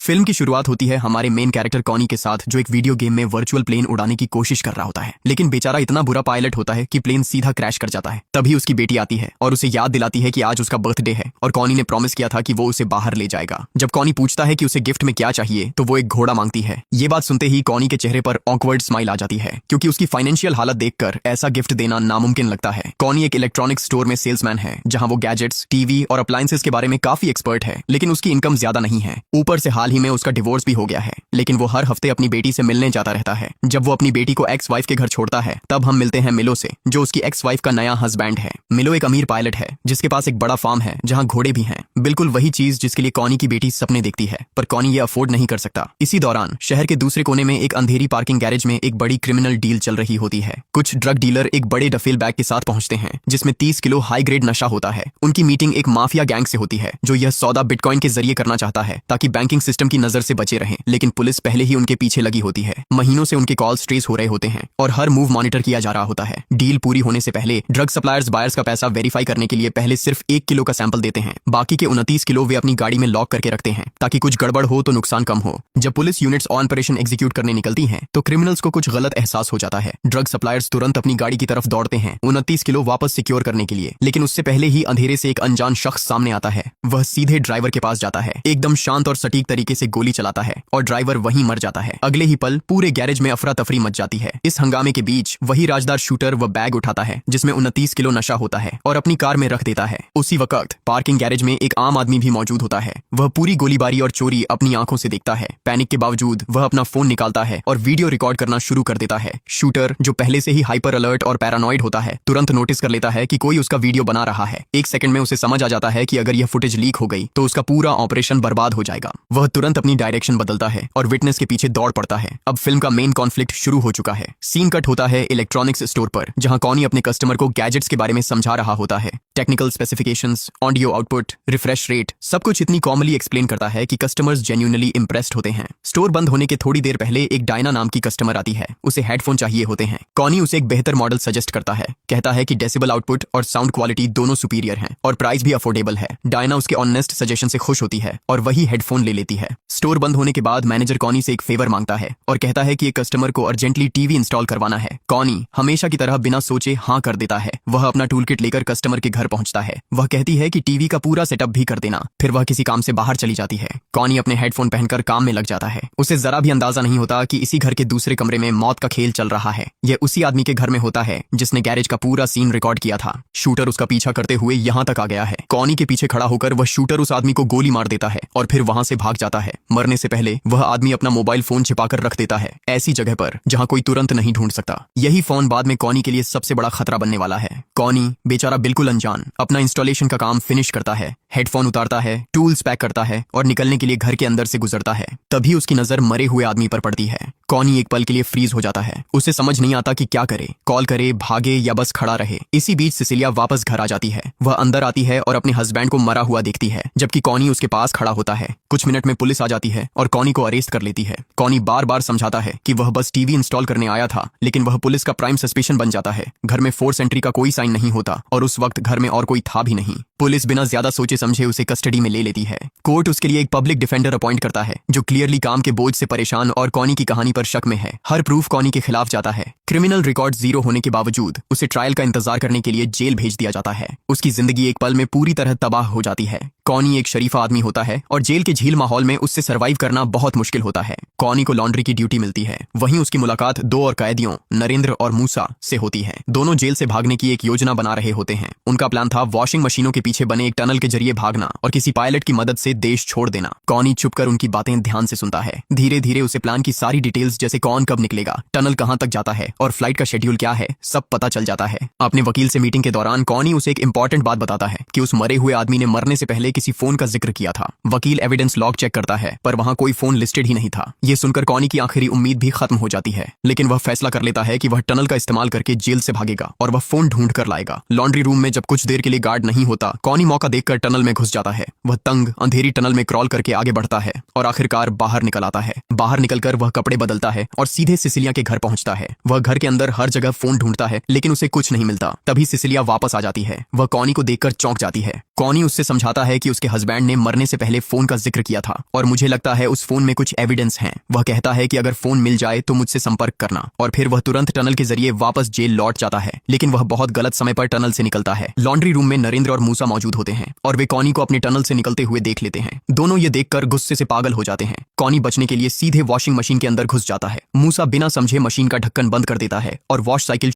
Film की शुरुआत होती है हमारे मेन कैरेक्टर कॉनी के साथ, जो एक वीडियो गेम में वर्चुअल प्लेन उड़ाने की कोशिश कर रहा होता है, लेकिन बेचारा इतना बुरा पायलट होता है कि प्लेन सीधा क्रैश कर जाता है। तभी उसकी बेटी आती है और उसे याद दिलाती है कि आज उसका बर्थडे है और कॉनी ने प्रॉमिस किया था कि वो उसे बाहर ले जाएगा। जब कॉनी पूछता है कि उसे गिफ्ट में क्या चाहिए तो वो एक घोड़ा मांगती है। ये बात सुनते ही कॉनी के चेहरे पर ऑकवर्ड स्माइल आ जाती है, क्योंकि उसकी फाइनेंशियल हालत देखकर ऐसा गिफ्ट देना नामुमकिन लगता है। कॉनी एक इलेक्ट्रॉनिक स्टोर में सेल्समैन है, जहां वो गैजेट्स, टीवी और अप्लायंसेस के बारे में काफी एक्सपर्ट है, लेकिन उसकी इनकम ज्यादा नहीं है। ऊपर से हाल ही में उसका डिवोर्स भी हो गया है, लेकिन वो हर हफ्ते अपनी बेटी से मिलने जाता रहता है। जब वो अपनी बेटी को एक्स वाइफ के घर छोड़ता है तब हम मिलते हैं मिलो से, जो उसकी एक्स वाइफ का नया हस्बैंड है। मिलो एक अमीर पायलट है जिसके पास एक बड़ा फार्म है जहां घोड़े भी हैं, बिल्कुल वही चीज जिसके लिए कॉनी की बेटी सपने देखती है, पर कॉनी ये अफोर्ड नहीं कर सकता। इसी दौरान शहर के दूसरे कोने में एक अंधेरी पार्किंग गैरेज में एक बड़ी क्रिमिनल डील चल रही होती है। कुछ ड्रग डीलर एक बड़े डफेल बैग के साथ पहुंचते हैं जिसमें 30 किलो हाई ग्रेड नशा होता है। उनकी मीटिंग एक माफिया गैंग से होती है जो यह सौदा बिटकॉइन के जरिए करना चाहता है ताकि बैंकिंग सिस्टम की नजर से बचे रहें, लेकिन पुलिस पहले ही उनके पीछे लगी होती है। महीनों से उनके कॉल्स ट्रेस हो रहे होते हैं और हर मूव मॉनिटर किया जा रहा होता है। डील पूरी होने से पहले ड्रग सप्लायर्स बायर्स का पैसा वेरीफाई करने के लिए पहले सिर्फ 1 किलो का सैंपल देते हैं, बाकी के 29 किलो वे अपनी गाड़ी में लॉक करके रखते हैं ताकि कुछ गड़बड़ हो तो नुकसान कम हो। जब पुलिस यूनिट्स ऑपरेशन एग्जीक्यूट करने निकलती हैं तो क्रिमिनल्स को कुछ गलत एहसास हो जाता है। ड्रग सप्लायर्स तुरंत अपनी गाड़ी की तरफ दौड़ते हैं 29 किलो वापस सिक्योर करने के लिए, लेकिन उससे पहले ही अंधेरे से एक अनजान शख्स सामने आता है। वह सीधे ड्राइवर के पास जाता है, एकदम शांत और सटीक तरीके से गोली चलाता है और ड्राइवर वहीं मर जाता है। अगले ही पल पूरे गैरेज में अफरा तफरी मच जाती है। इस हंगामे के बीच वही राजदार शूटर वह बैग उठाता है जिसमें 29 किलो नशा होता है और अपनी कार में रख देता है। उसी वक्त पार्किंग गैरेज में एक आम आदमी भी मौजूद होता है। वह पूरी गोलीबारी और चोरी अपनी आंखों से देखता है। पैनिक के बावजूद वह अपना फोन निकालता है और वीडियो रिकॉर्ड करना शुरू कर देता है। शूटर, जो पहले से ही हाइपर अलर्ट और पैरानॉइड होता है, तुरंत नोटिस कर लेता है कि कोई उसका वीडियो बना रहा है। एक सेकंड में उसे समझ आ जाता है कि अगर यह फुटेज लीक हो गई तो उसका पूरा ऑपरेशन बर्बाद हो जाएगा। वह तुरंत अपनी डायरेक्शन बदलता है और विटनेस के पीछे दौड़ पड़ता है। अब फिल्म का मेन कॉन्फ्लिक्ट शुरू हो चुका है। सीन कट होता है इलेक्ट्रॉनिक्स स्टोर पर, जहां कॉनी अपने कस्टमर को गैजेट्स के बारे में समझा रहा होता है। Technical specifications, audio output, refresh rate, सब कुछ इतनी कॉमनली एक्सप्लेन करता है कि कस्टमर्स जेन्युइनली इंप्रेस्ड होते हैं। स्टोर बंद होने के थोड़ी देर पहले एक डायना नाम की कस्टमर आती है। उसे हेडफोन चाहिए होते हैं। कॉनी उसे एक बेहतर मॉडल सजेस्ट करता है, कहता है कि डेसिबल आउटपुट और साउंड क्वालिटी दोनों सुपीरियर हैं और प्राइस भी अफोर्डेबल है। डायना उसके ऑनेस्ट सजेशन से खुश होती है और वही हेडफोन ले लेती है। स्टोर बंद होने के बाद मैनेजर कॉनी से एक फेवर मांगता है और कहता है कि एक कस्टमर को अर्जेंटली टीवी इंस्टॉल करवाना है। कॉनी हमेशा की तरह बिना सोचे हाँ कर देता है। वह अपना टूल किट लेकर कस्टमर के घर पहुंचता है। वह कहती है कि टीवी का पूरा सेटअप भी कर देना। फिर वह किसी काम से बाहर चली जाती है। कॉनी अपने हेडफोन पहनकर काम में लग जाता है। उसे जरा भी अंदाजा नहीं होता कि इसी घर के दूसरे कमरे में मौत का खेल चल रहा है। यह उसी आदमी के घर में होता है जिसने गैरेज का पूरा सीन रिकॉर्ड किया था। शूटर उसका पीछा करते हुए यहाँ तक आ गया है। कॉनी के पीछे खड़ा होकर वह शूटर उस आदमी को गोली मार देता है और फिर वहां से भाग जाता है। मरने से पहले वह आदमी अपना मोबाइल फोन छिपाकर रख देता है, ऐसी जगह पर जहां कोई तुरंत नहीं ढूंढ सकता। यही फोन बाद में कॉनी के लिए सबसे बड़ा खतरा बनने वाला है। कॉनी बेचारा बिल्कुल अनजान अपना इंस्टॉलेशन का काम फिनिश करता है, हेडफोन उतारता है, टूल्स पैक करता है और निकलने के लिए घर के अंदर से गुजरता है। तभी उसकी नजर मरे हुए आदमी पर पड़ती है। कॉनी एक पल के लिए फ्रीज हो जाता है। उसे समझ नहीं आता कि क्या करे, कॉल करे, भागे या बस खड़ा रहे। इसी बीच सिसिलिया वापस घर आ जाती है। वह अंदर आती है और अपने हस्बैंड को मरा हुआ देखती है, जबकि कॉनी उसके पास खड़ा होता है। कुछ मिनट में पुलिस आ जाती है और कॉनी को अरेस्ट कर लेती है। कॉनी बार बार समझाता है कि वह बस टीवी इंस्टॉल करने आया था, लेकिन वह पुलिस का प्राइम सस्पिशन बन जाता है। घर में फोर्स एंट्री का कोई साइन नहीं होता और उस वक्त घर में और कोई था भी नहीं। पुलिस बिना ज्यादा सोचे समझे उसे कस्टडी में ले लेती है। कोर्ट उसके लिए एक पब्लिक डिफेंडर अपॉइंट करता है जो क्लियरली काम के बोझ से परेशान और कॉनी की कहानी पर शक में है। हर प्रूफ कॉनी के खिलाफ जाता है। क्रिमिनल रिकॉर्ड जीरो होने के बावजूद उसे ट्रायल का इंतजार करने के लिए जेल भेज दिया जाता है। उसकी जिंदगी एक पल में पूरी तरह तबाह हो जाती है। कॉनी एक शरीफा आदमी होता है और जेल के झील माहौल में उससे सरवाइव करना बहुत मुश्किल होता है। कॉनी को लॉन्ड्री की ड्यूटी मिलती है। वहीं उसकी मुलाकात 2 और कैदियों, नरेंद्र और मूसा, से होती है। दोनों जेल से भागने की एक योजना बना रहे होते हैं। उनका प्लान था वॉशिंग मशीनों के पीछे बने एक टनल के जरिए भागना और किसी पायलट की मदद से देश छोड़ देना। कॉनी चुपकर उनकी बातें ध्यान से सुनता है। धीरे धीरे उसे प्लान की सारी डिटेल्स, जैसे कौन कब निकलेगा, टनल कहां तक जाता है और फ्लाइट का शेड्यूल क्या है, सब पता चल जाता है। अपने वकील से मीटिंग के दौरान कॉनी उसे एक इंपॉर्टेंट बात बताता है कि उस मरे हुए आदमी ने मरने से पहले किसी फोन का जिक्र किया था। वकील एविडेंस लॉग चेक करता है पर वहां कोई फोन लिस्टेड ही नहीं था। ये सुनकर कॉनी की आखिरी उम्मीद भी खत्म हो जाती है, लेकिन वह फैसला कर लेता है कि वह टनल का इस्तेमाल करके जेल से भागेगा और वह फोन ढूंढ कर लाएगा। लॉन्ड्री रूम में जब कुछ देर के लिए गार्ड नहीं होता, कॉनी मौका देखकर टनल में घुस जाता है। वह तंग अंधेरी टनल में क्रॉल करके आगे बढ़ता है और आखिरकार बाहर निकल आता है। बाहर निकलकर वह कपड़े बदलता है और सीधे सिसिलिया के घर पहुंचता है। वह घर के अंदर हर जगह फोन ढूंढता है, लेकिन उसे कुछ नहीं मिलता। तभी सिसिलिया वापस आ जाती है। वह कॉनी को देखकर चौंक जाती है। कॉनी उससे समझाता है कि उसके हस्बैंड ने मरने से पहले फोन का जिक्र किया था और मुझे लगता है उस फोन में कुछ एविडेंस हैं। वह कहता है कि अगर फोन मिल जाए तो मुझसे संपर्क करना, और फिर वह तुरंत टनल के जरिए वापस जेल लौट जाता है। लेकिन वह बहुत गलत समय पर टनल से निकलता है। लॉन्ड्री रूम में नरेंद्र और मूसा मौजूद होते हैं और वे कॉनी को अपने टनल से निकलते हुए देख लेते हैं। दोनों ये देखकर गुस्से से पागल हो जाते हैं। कॉनी बचने के लिए सीधे वॉशिंग मशीन के अंदर घुस जाता है। मूसा बिना समझे मशीन का ढक्कन बंद कर देता है और वॉश साइकिल